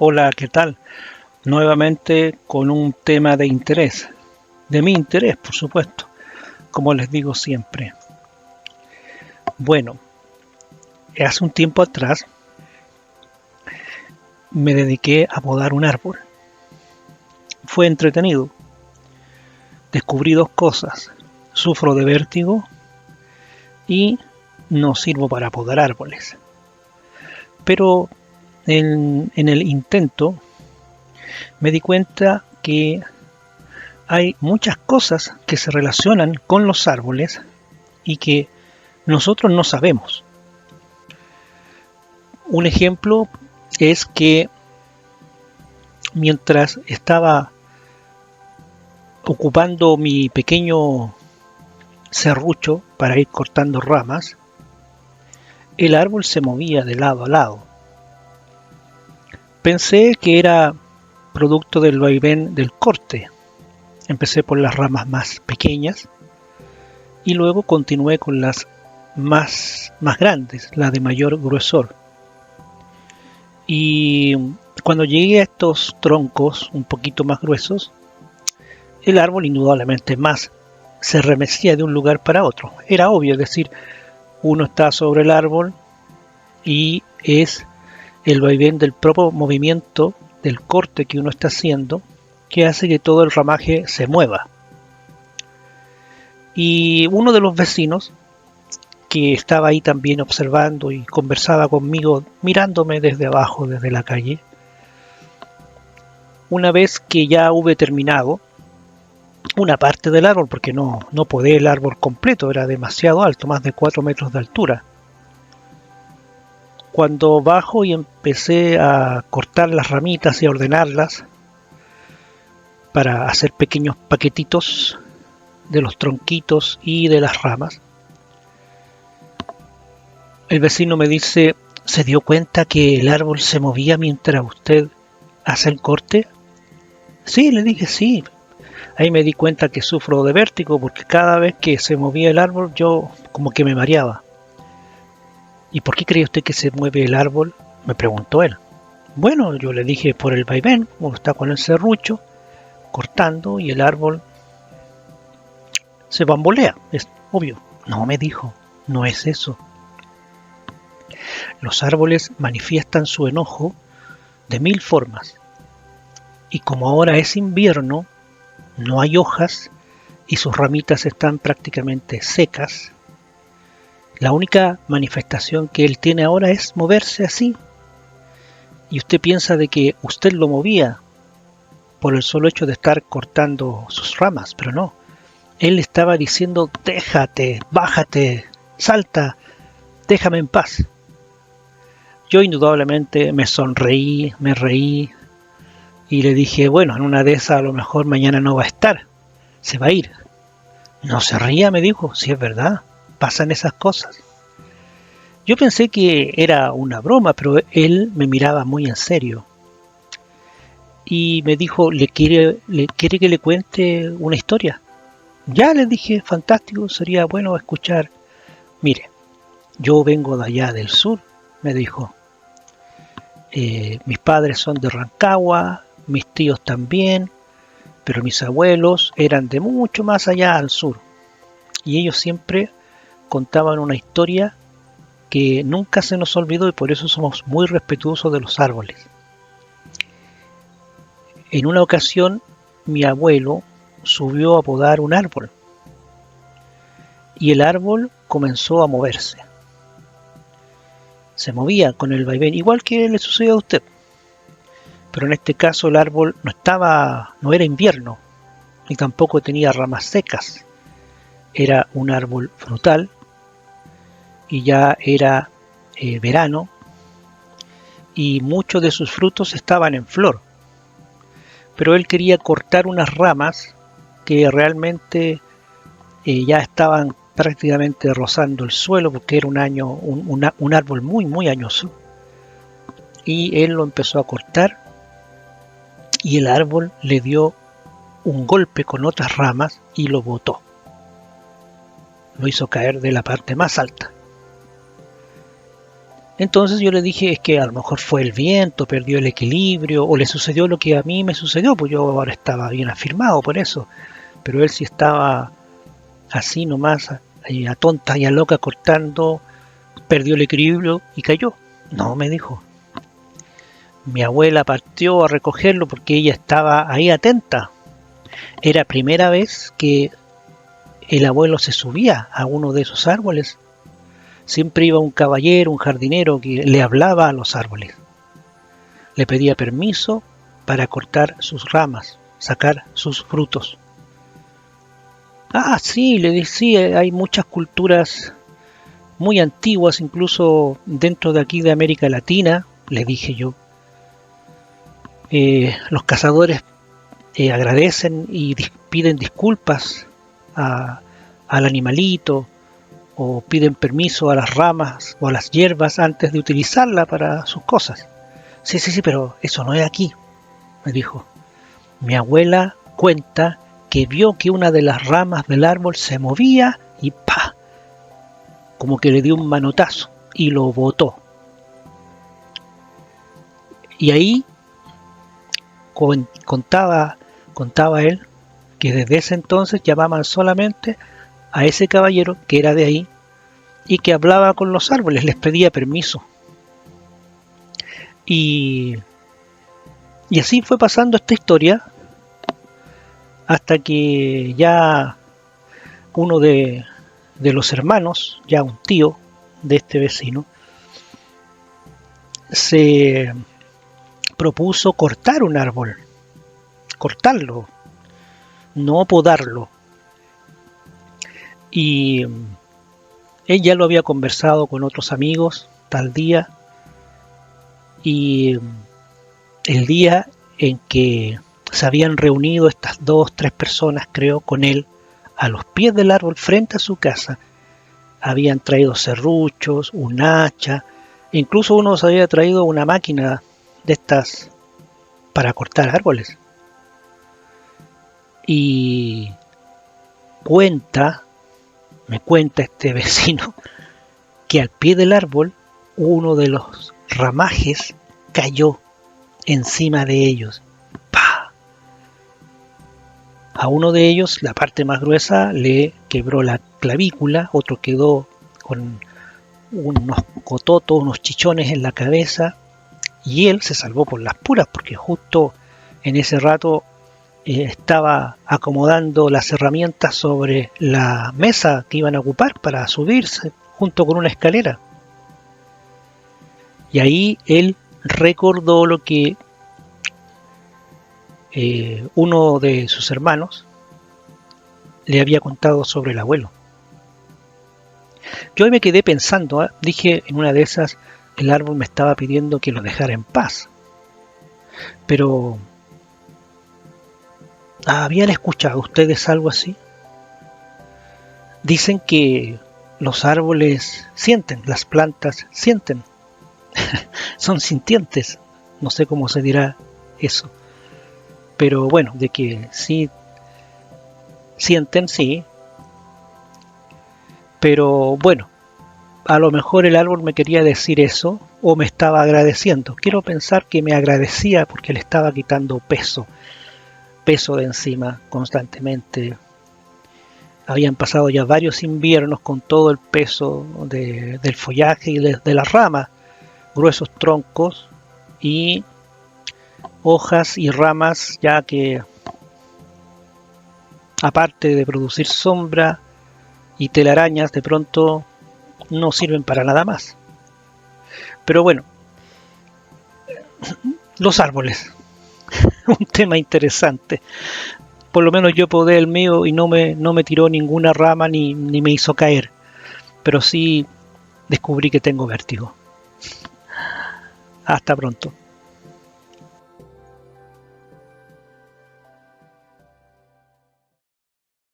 Hola, ¿qué tal? Nuevamente con un tema de interés, de mi interés, por supuesto, como les digo siempre. Bueno, hace un tiempo atrás me dediqué a podar un árbol. Fue entretenido. Descubrí dos cosas. Sufro de vértigo y no sirvo para podar árboles. Pero en el intento me di cuenta que hay muchas cosas que se relacionan con los árboles y que nosotros no sabemos. Un ejemplo es que mientras estaba ocupando mi pequeño serrucho para ir cortando ramas, el árbol se movía de lado a lado. Pensé que era producto del vaivén del corte. Empecé por las ramas más pequeñas y luego continué con las más grandes, las de mayor gruesor. Y cuando llegué a estos troncos un poquito más gruesos, el árbol indudablemente más se remecía de un lugar para otro. Era obvio, es decir, uno está sobre el árbol y es el vaivén del propio movimiento del corte que uno está haciendo que hace que todo el ramaje se mueva. Y uno de los vecinos que estaba ahí también observando y conversaba conmigo, mirándome desde abajo, desde la calle, una vez que ya hube terminado una parte del árbol, porque no podé el árbol completo, era demasiado alto, más de 4 metros de altura. Cuando bajo y empecé a cortar las ramitas y a ordenarlas para hacer pequeños paquetitos de los tronquitos y de las ramas, el vecino me dice, ¿se dio cuenta que el árbol se movía mientras usted hace el corte? Sí, le dije, sí. Ahí me di cuenta que sufro de vértigo porque cada vez que se movía el árbol yo como que me mareaba. ¿Y por qué cree usted que se mueve el árbol? Me preguntó él. Bueno, yo le dije por el vaivén, como está con el serrucho, cortando y el árbol se bambolea, es obvio. No, me dijo, no es eso. Los árboles manifiestan su enojo de 1000 formas. Y como ahora es invierno, no hay hojas y sus ramitas están prácticamente secas, la única manifestación que él tiene ahora es moverse así. Y usted piensa de que usted lo movía por el solo hecho de estar cortando sus ramas, pero no. Él estaba diciendo, déjate, bájate, salta, déjame en paz. Yo indudablemente me sonreí, me reí y le dije, bueno, en una de esas a lo mejor mañana no va a estar, se va a ir. No se ría, me dijo, si es verdad, pasan esas cosas. Yo pensé que era una broma, pero él me miraba muy en serio. Y me dijo, ¿le quiere que le cuente una historia? Ya, le dije, fantástico, sería bueno escuchar. Mire, yo vengo de allá del sur, me dijo. Mis padres son de Rancagua, mis tíos también, pero mis abuelos eran de mucho más allá al sur. Y ellos siempre contaban una historia que nunca se nos olvidó y por eso somos muy respetuosos de los árboles. En una ocasión, mi abuelo subió a podar un árbol y el árbol comenzó a moverse. Se movía con el vaivén, igual que le sucedió a usted. Pero en este caso el árbol no era invierno, ni tampoco tenía ramas secas. Era un árbol frutal y ya era verano y muchos de sus frutos estaban en flor. Pero él quería cortar unas ramas que realmente ya estaban prácticamente rozando el suelo porque era un árbol muy añoso. Y él lo empezó a cortar y el árbol le dio un golpe con otras ramas y lo botó. Lo hizo caer de la parte más alta. Entonces yo le dije, es que a lo mejor fue el viento, perdió el equilibrio, o le sucedió lo que a mí me sucedió, pues yo ahora estaba bien afirmado por eso, pero él sí estaba así nomás, a tonta y a loca cortando, perdió el equilibrio y cayó. No, me dijo. Mi abuela partió a recogerlo porque ella estaba ahí atenta. Era primera vez que el abuelo se subía a uno de esos árboles. Siempre iba un caballero, un jardinero que le hablaba a los árboles. Le pedía permiso para cortar sus ramas, sacar sus frutos. Ah, sí, le decía, hay muchas culturas muy antiguas, incluso dentro de aquí de América Latina, le dije yo. Los cazadores agradecen y piden disculpas a, al animalito o piden permiso a las ramas o a las hierbas antes de utilizarla para sus cosas. Sí, sí, sí, pero eso no es aquí, me dijo. Mi abuela cuenta que vio que una de las ramas del árbol se movía y ¡pa! Como que le dio un manotazo y lo botó. Y ahí contaba él que desde ese entonces llamaban solamente a ese caballero que era de ahí y que hablaba con los árboles, les pedía permiso. Y, y así fue pasando esta historia hasta que ya uno de los hermanos, ya un tío de este vecino, se propuso cortar un árbol, cortarlo, no podarlo. Y él ya lo había conversado con otros amigos tal día, y el día en que se habían reunido estas 2, 3 personas, creo, con él, a los pies del árbol frente a su casa, habían traído serruchos, un hacha, incluso uno se había traído una máquina de estas para cortar árboles. Y me cuenta este vecino, que al pie del árbol uno de los ramajes cayó encima de ellos. ¡Pah! A uno de ellos, la parte más gruesa, le quebró la clavícula, otro quedó con unos cototos, unos chichones en la cabeza, y él se salvó por las puras, porque justo en ese rato estaba acomodando las herramientas sobre la mesa que iban a ocupar para subirse junto con una escalera. Y ahí él recordó lo que uno de sus hermanos le había contado sobre el abuelo. Yo me quedé pensando, dije en una de esas, el árbol me estaba pidiendo que lo dejara en paz. Pero, ¿habían escuchado ustedes algo así? Dicen que los árboles sienten, las plantas sienten, son sintientes, no sé cómo se dirá eso, pero bueno, de que sí sienten, sí, pero bueno, a lo mejor el árbol me quería decir eso o me estaba agradeciendo. Quiero pensar que me agradecía porque le estaba quitando peso de encima constantemente. Habían pasado ya varios inviernos con todo el peso del follaje y de las ramas, gruesos troncos y hojas y ramas, ya que aparte de producir sombra y telarañas, de pronto no sirven para nada más. Pero bueno, los árboles, un tema interesante. Por lo menos yo podé el mío y no me tiró ninguna rama ni me hizo caer. Pero sí descubrí que tengo vértigo. Hasta pronto.